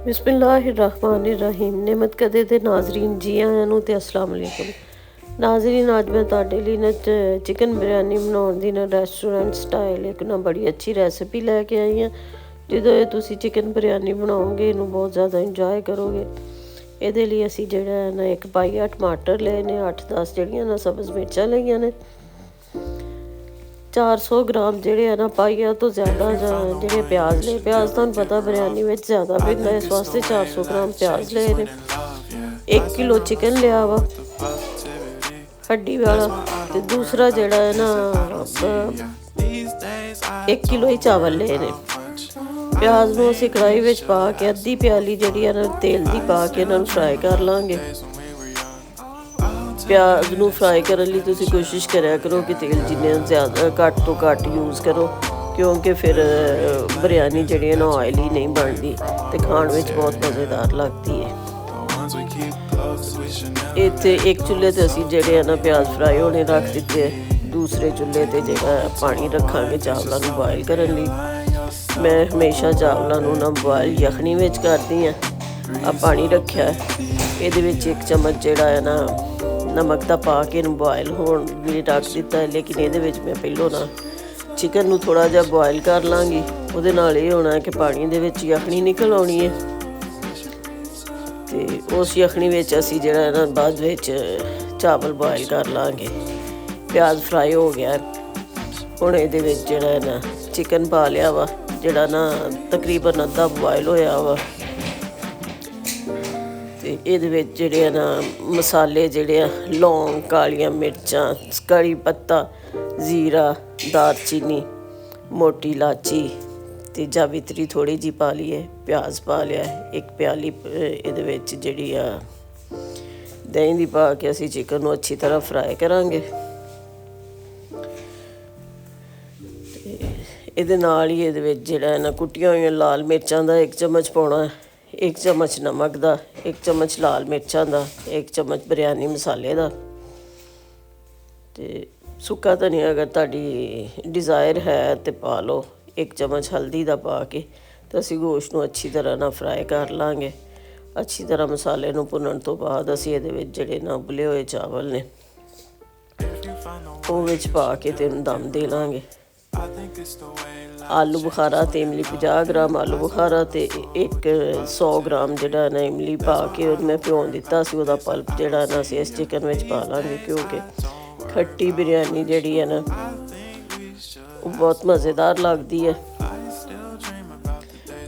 बिस्मिल्लाहिर्रहमानिर्रहीम। नेमत कदे दे नाजरीन जी आयां नूं ते अस्सलाम वालेकुम। नाजरीन अज मैं तुहाडे लई ना चिकन बिरयानी बनाउण दी ना रेस्टोरेंट स्टाइल एक ना बड़ी अच्छी रेसिपी लैके आई हाँ। ਜਦੋਂ ਇਹ ਤੁਸੀਂ ਚਿਕਨ ਬਿਰਿਆਨੀ ਬਣਾਓਗੇ ਇਹਨੂੰ ਬਹੁਤ ਜ਼ਿਆਦਾ ਇੰਜੋਏ ਕਰੋਗੇ। ਇਹਦੇ ਲਈ ਅਸੀਂ ਜਿਹੜਾ ਨਾ ਇੱਕ ਪਾਈਆ ਟਮਾਟਰ ਲਏ ਨੇ, 8-10 ਜਿਹੜੀਆਂ ਨਾ ਸਬਜ਼ ਮਿਰਚਾਂ ਲਈਆਂ ਨੇ, 400 ਗ੍ਰਾਮ ਜਿਹੜੇ ਆ ਨਾ ਪਾਈਆ ਤੋਂ ਜ਼ਿਆਦਾ ਜਿਹੜੇ ਪਿਆਜ਼ ਲਏ। ਪਿਆਜ਼ ਤੁਹਾਨੂੰ ਪਤਾ ਬਿਰਿਆਨੀ ਵਿੱਚ ਜ਼ਿਆਦਾ ਪੈਂਦਾ, ਇਸ ਵਾਸਤੇ 400 ਗ੍ਰਾਮ ਪਿਆਜ਼ ਲਏ ਨੇ। 1 ਕਿਲੋ ਚਿਕਨ ਲਿਆ ਵਾ ਹੱਡੀ ਵਾਲਾ, ਤੇ ਦੂਸਰਾ ਜਿਹੜਾ ਹੈ ਨਾ 1 ਕਿਲੋ ਹੀ ਚਾਵਲ ਲਏ ਨੇ। ਪਿਆਜ਼ ਨੂੰ ਅਸੀਂ ਕੜਾਹੀ ਵਿੱਚ ਪਾ ਕੇ ਅੱਧੀ ਪਿਆਲੀ ਜਿਹੜੀ ਆ ਨਾ ਤੇਲ ਦੀ ਪਾ ਕੇ ਇਹਨਾਂ ਨੂੰ ਫਰਾਈ ਕਰ ਲਾਂਗੇ। ਪਿਆਜ਼ ਨੂੰ ਫਰਾਈ ਕਰਨ ਲਈ ਤੁਸੀਂ ਕੋਸ਼ਿਸ਼ ਕਰਿਆ ਕਰੋ ਕਿ ਤੇਲ ਜਿੰਨੇ ਜ਼ਿਆਦਾ ਘੱਟ ਤੋਂ ਘੱਟ ਯੂਜ਼ ਕਰੋ, ਕਿਉਂਕਿ ਫਿਰ ਬਿਰਿਆਨੀ ਜਿਹੜੀ ਹੈ ਨਾ ਆਇਲੀ ਨਹੀਂ ਬਣਦੀ ਅਤੇ ਖਾਣ ਵਿੱਚ ਬਹੁਤ ਮਜ਼ੇਦਾਰ ਲੱਗਦੀ ਹੈ। ਇੱਥੇ ਇੱਕ ਚੁੱਲ੍ਹੇ 'ਤੇ ਅਸੀਂ ਜਿਹੜੇ ਆ ਨਾ ਪਿਆਜ਼ ਫਰਾਈ ਹੋਣੇ ਰੱਖ ਦਿੱਤੇ, ਦੂਸਰੇ ਚੁੱਲ੍ਹੇ 'ਤੇ ਜਿਹੜਾ ਪਾਣੀ ਰੱਖਾਂਗੇ ਚਾਵਲਾਂ ਨੂੰ ਬੋਇਲ ਕਰਨ ਲਈ। ਮੈਂ ਹਮੇਸ਼ਾ ਚਾਵਲਾਂ ਨੂੰ ਨਾ ਬੋਇਲ ਯਖਣੀ ਵਿੱਚ ਕਰਦੀ ਹਾਂ। ਆ ਪਾਣੀ ਰੱਖਿਆ, ਇਹਦੇ ਵਿੱਚ 1 ਚਮਚ ਜਿਹੜਾ ਹੈ ਨਾ ਨਮਕ ਦਾ ਪਾ ਕੇ ਇਹਨੂੰ ਬੋਇਲ ਹੋਣ ਲਈ ਰੱਖ ਦਿੱਤਾ ਹੈ। ਲੇਕਿਨ ਇਹਦੇ ਵਿੱਚ ਮੈਂ ਪਹਿਲੋਂ ਨਾ ਚਿਕਨ ਨੂੰ ਥੋੜ੍ਹਾ ਜਿਹਾ ਬੋਇਲ ਕਰ ਲਾਂਗੀ। ਉਹਦੇ ਨਾਲ ਇਹ ਹੋਣਾ ਕਿ ਪਾਣੀ ਦੇ ਵਿੱਚ ਯਖਣੀ ਨਿਕਲ ਆਉਣੀ ਹੈ, ਅਤੇ ਉਸ ਯਖਣੀ ਵਿੱਚ ਅਸੀਂ ਜਿਹੜਾ ਹੈ ਨਾ ਬਾਅਦ ਵਿੱਚ ਚਾਵਲ ਬੋਇਲ ਕਰ ਲਾਂਗੇ। ਪਿਆਜ਼ ਫਰਾਈ ਹੋ ਗਿਆ, ਹੁਣ ਇਹਦੇ ਵਿੱਚ ਜਿਹੜਾ ਹੈ ਨਾ ਚਿਕਨ ਪਾ ਲਿਆ ਵਾ, ਜਿਹੜਾ ਨਾ ਤਕਰੀਬਨ ਅੱਧਾ ਬੋਇਲ ਹੋਇਆ ਵਾ। ਅਤੇ ਇਹਦੇ ਵਿੱਚ ਜਿਹੜੇ ਆ ਨਾ ਮਸਾਲੇ ਜਿਹੜੇ ਆ ਲੌਂਗ, ਕਾਲੀਆਂ ਮਿਰਚਾਂ, ਕੜੀ ਪੱਤਾ, ਜ਼ੀਰਾ, ਦਾਲਚੀਨੀ, ਮੋਟੀ ਇਲਾਚੀ ਅਤੇ ਜਾਵਿਤਰੀ ਥੋੜ੍ਹੀ ਜਿਹੀ ਪਾ ਲਈਏ, ਪਿਆਜ਼ ਪਾ ਲਿਆ। 1 ਪਿਆਲੀ ਇਹਦੇ ਵਿੱਚ ਜਿਹੜੀ ਆ ਦਹੀਂ ਦੀ ਪਾ ਕੇ ਅਸੀਂ ਚਿਕਨ ਨੂੰ ਅੱਛੀ ਤਰ੍ਹਾਂ ਫਰਾਈ ਕਰਾਂਗੇ। ਇਹਦੇ ਨਾਲ ਹੀ ਇਹਦੇ ਵਿੱਚ ਜਿਹੜਾ ਹੈ ਨਾ ਕੁੱਟੀਆਂ ਹੋਈਆਂ ਲਾਲ ਮਿਰਚਾਂ ਦਾ 1 ਚਮਚ ਪਾਉਣਾ, 1 ਚਮਚ ਨਮਕ ਦਾ, 1 ਚਮਚ ਲਾਲ ਮਿਰਚਾਂ ਦਾ, 1 ਚਮਚ ਬਿਰਿਆਨੀ ਮਸਾਲੇ ਦਾ, ਅਤੇ ਸੁੱਕਾ ਧਨੀਆ ਅਗਰ ਤੁਹਾਡੀ ਡਿਜ਼ਾਇਰ ਹੈ ਤਾਂ ਪਾ ਲਓ। 1 ਚਮਚ ਹਲਦੀ ਦਾ ਪਾ ਕੇ ਅਤੇ ਅਸੀਂ ਗੋਸ਼ਤ ਨੂੰ ਅੱਛੀ ਤਰ੍ਹਾਂ ਨਾਲ ਫਰਾਈ ਕਰ ਲਾਂਗੇ। ਅੱਛੀ ਤਰ੍ਹਾਂ ਮਸਾਲੇ ਨੂੰ ਭੁੰਨਣ ਤੋਂ ਬਾਅਦ ਅਸੀਂ ਇਹਦੇ ਵਿੱਚ ਜਿਹੜੇ ਨਾ ਉਬਲੇ ਹੋਏ ਚਾਵਲ ਨੇ ਉਹ ਵਿੱਚ ਪਾ ਕੇ ਅਤੇ ਇਹਨੂੰ ਦਮ ਦੇ ਲਾਂਗੇ। ਆਲੂ ਬੁਖਾਰਾ ਅਤੇ ਇਮਲੀ, 50 ਗ੍ਰਾਮ ਆਲੂ ਬੁਖਾਰਾ ਅਤੇ 100 ਗ੍ਰਾਮ ਜਿਹੜਾ ਨਾ ਇਮਲੀ ਪਾ ਕੇ ਮੈਂ ਭਿਓਂ ਦਿੱਤਾ ਸੀ। ਉਹਦਾ ਪਲਪ ਜਿਹੜਾ ਨਾ ਅਸੀਂ ਇਸ ਚਿਕਨ ਵਿੱਚ ਪਾ ਲਾਂਗੇ, ਕਿਉਂਕਿ ਖੱਟੀ ਬਿਰਿਆਨੀ ਜਿਹੜੀ ਹੈ ਨਾ ਉਹ ਬਹੁਤ ਮਜ਼ੇਦਾਰ ਲੱਗਦੀ ਹੈ।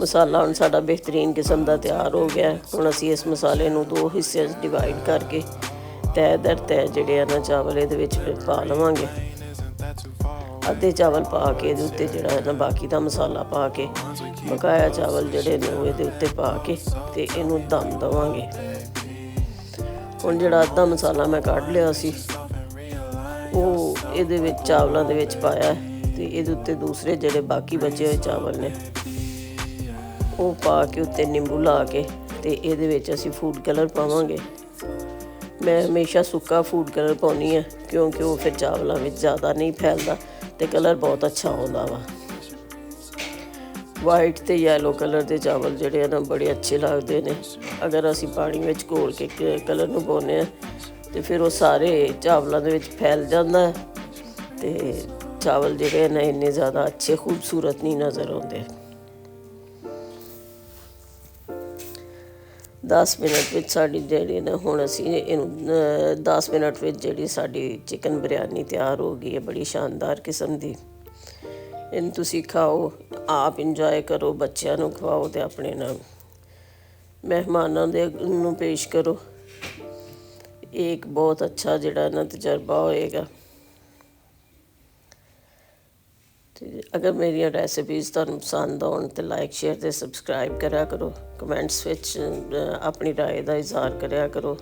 ਮਸਾਲਾ ਹੁਣ ਸਾਡਾ ਬਿਹਤਰੀਨ ਕਿਸਮ ਦਾ ਤਿਆਰ ਹੋ ਗਿਆ। ਹੁਣ ਅਸੀਂ ਇਸ ਮਸਾਲੇ ਨੂੰ 2 ਹਿੱਸਿਆਂ 'ਚ ਡਿਵਾਈਡ ਕਰਕੇ ਤਹਿ ਦਰ ਤਹਿ ਜਿਹੜੇ ਆ ਨਾ ਚਾਵਲ ਇਹਦੇ ਵਿੱਚ ਪਾ ਲਵਾਂਗੇ। ਅੱਧੇ ਚਾਵਲ ਪਾ ਕੇ ਇਹਦੇ ਉੱਤੇ ਜਿਹੜਾ ਹੈ ਨਾ ਬਾਕੀ ਦਾ ਮਸਾਲਾ ਪਾ ਕੇ ਬਕਾਇਆ ਚਾਵਲ ਜਿਹੜੇ ਨੇ ਉਹ ਇਹਦੇ ਉੱਤੇ ਪਾ ਕੇ ਅਤੇ ਇਹਨੂੰ ਦਮ ਦੇਵਾਂਗੇ। ਹੁਣ ਜਿਹੜਾ ਅੱਧਾ ਮਸਾਲਾ ਮੈਂ ਕੱਢ ਲਿਆ ਸੀ ਉਹ ਇਹਦੇ ਵਿੱਚ ਚਾਵਲਾਂ ਦੇ ਵਿੱਚ ਪਾਇਆ, ਅਤੇ ਇਹਦੇ ਉੱਤੇ ਦੂਸਰੇ ਜਿਹੜੇ ਬਾਕੀ ਬਚੇ ਹੋਏ ਚਾਵਲ ਨੇ ਉਹ ਪਾ ਕੇ ਉੱਤੇ ਨਿੰਬੂ ਲਾ ਕੇ ਅਤੇ ਇਹਦੇ ਵਿੱਚ ਅਸੀਂ ਫੂਡ ਕਲਰ ਪਾਵਾਂਗੇ। ਮੈਂ ਹਮੇਸ਼ਾ ਸੁੱਕਾ ਫੂਡ ਕਲਰ ਪਾਉਂਦੀ ਹਾਂ, ਕਿਉਂਕਿ ਉਹ ਫਿਰ ਚਾਵਲਾਂ ਵਿੱਚ ਜ਼ਿਆਦਾ ਨਹੀਂ ਫੈਲਦਾ ਅਤੇ ਕਲਰ ਬਹੁਤ ਅੱਛਾ ਆਉਂਦਾ ਵਾ। ਵਾਈਟ ਅਤੇ ਯੈਲੋ ਕਲਰ ਦੇ ਚਾਵਲ ਜਿਹੜੇ ਆ ਨਾ ਬੜੇ ਅੱਛੇ ਲੱਗਦੇ ਨੇ। ਅਗਰ ਅਸੀਂ ਪਾਣੀ ਵਿੱਚ ਘੋਲ ਕੇ ਕਲਰ ਨੂੰ ਪਾਉਂਦੇ ਹਾਂ ਅਤੇ ਫਿਰ ਉਹ ਸਾਰੇ ਚਾਵਲਾਂ ਦੇ ਵਿੱਚ ਫੈਲ ਜਾਂਦਾ ਅਤੇ ਚਾਵਲ ਜਿਹੜੇ ਨਾ ਇੰਨੇ ਜ਼ਿਆਦਾ ਅੱਛੇ ਖੂਬਸੂਰਤ ਨਹੀਂ ਨਜ਼ਰ ਆਉਂਦੇ। 10 ਮਿੰਟ ਵਿੱਚ ਸਾਡੀ ਜਿਹੜੀ ਨਾ ਹੁਣ ਅਸੀਂ ਇਹਨੂੰ 10 ਮਿੰਟ ਵਿੱਚ ਜਿਹੜੀ ਸਾਡੀ ਚਿਕਨ ਬਿਰਿਆਨੀ ਤਿਆਰ ਹੋ ਗਈ ਹੈ, ਬੜੀ ਸ਼ਾਨਦਾਰ ਕਿਸਮ ਦੀ। ਇਹਨੂੰ ਤੁਸੀਂ ਖਾਓ, ਆਪ ਇੰਜੋਏ ਕਰੋ, ਬੱਚਿਆਂ ਨੂੰ ਖਵਾਓ ਅਤੇ ਆਪਣੇ ਨਾਲ ਮਹਿਮਾਨਾਂ ਦੇ ਨੂੰ ਪੇਸ਼ ਕਰੋ। ਇਹ ਇੱਕ ਬਹੁਤ ਅੱਛਾ ਜਿਹੜਾ ਨਾ ਤਜਰਬਾ ਹੋਏਗਾ। ਅਤੇ ਅਗਰ ਮੇਰੀਆਂ ਰੈਸਿਪੀਜ਼ ਤੁਹਾਨੂੰ ਪਸੰਦ ਆਉਣ ਤਾਂ ਲਾਈਕ, ਸ਼ੇਅਰ ਅਤੇ ਸਬਸਕ੍ਰਾਈਬ ਕਰਿਆ ਕਰੋ। ਕਮੈਂਟਸ ਵਿੱਚ ਆਪਣੀ ਰਾਏ ਦਾ ਇਜ਼ਹਾਰ ਕਰਿਆ ਕਰੋ।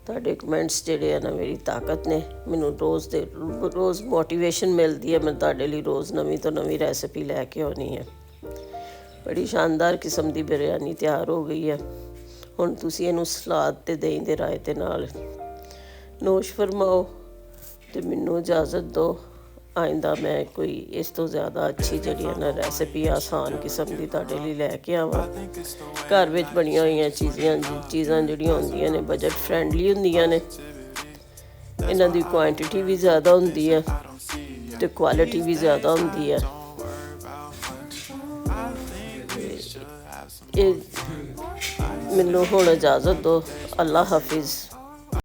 ਤੁਹਾਡੇ ਕਮੈਂਟਸ ਜਿਹੜੇ ਆ ਨਾ ਮੇਰੀ ਤਾਕਤ ਨੇ। ਮੈਨੂੰ ਰੋਜ਼ ਮੋਟੀਵੇਸ਼ਨ ਮਿਲਦੀ ਹੈ। ਮੈਂ ਤੁਹਾਡੇ ਲਈ ਰੋਜ਼ ਨਵੀਂ ਤੋਂ ਨਵੀਂ ਰੈਸਿਪੀ ਲੈ ਕੇ ਆਉਣੀ ਹੈ। ਬੜੀ ਸ਼ਾਨਦਾਰ ਕਿਸਮ ਦੀ ਬਿਰਿਆਨੀ ਤਿਆਰ ਹੋ ਗਈ ਹੈ। ਹੁਣ ਤੁਸੀਂ ਇਹਨੂੰ ਸਲਾਦ ਅਤੇ ਦਹੀਂ ਦੇ ਰਾਇਤੇ ਨਾਲ ਨੋਸ਼ ਫਰਮਾਓ ਅਤੇ ਮੈਨੂੰ ਇਜਾਜ਼ਤ ਦਿਓ। ਆਇੰਦਾ ਮੈਂ ਕੋਈ ਇਸ ਤੋਂ ਜ਼ਿਆਦਾ ਅੱਛੀ ਜਿਹੜੀ ਹੈ ਨਾ ਰੈਸਿਪੀ ਆਸਾਨ ਕਿਸਮ ਦੀ ਤੁਹਾਡੇ ਲਈ ਲੈ ਕੇ ਆਵਾਂ। ਘਰ ਵਿੱਚ ਬਣੀਆਂ ਹੋਈਆਂ ਚੀਜ਼ਾਂ ਜਿਹੜੀਆਂ ਹੁੰਦੀਆਂ ਨੇ ਬਜਟ ਫਰੈਂਡਲੀ ਹੁੰਦੀਆਂ ਨੇ, ਇਹਨਾਂ ਦੀ ਕੁਆਂਟੀਟੀ ਵੀ ਜ਼ਿਆਦਾ ਹੁੰਦੀ ਹੈ ਅਤੇ ਕੁਆਲਿਟੀ ਵੀ ਜ਼ਿਆਦਾ ਹੁੰਦੀ ਹੈ। ਇਹ ਮੈਨੂੰ ਹੁਣ ਇਜਾਜ਼ਤ ਦਿਓ। ਅੱਲਾ ਹਾਫਿਜ਼।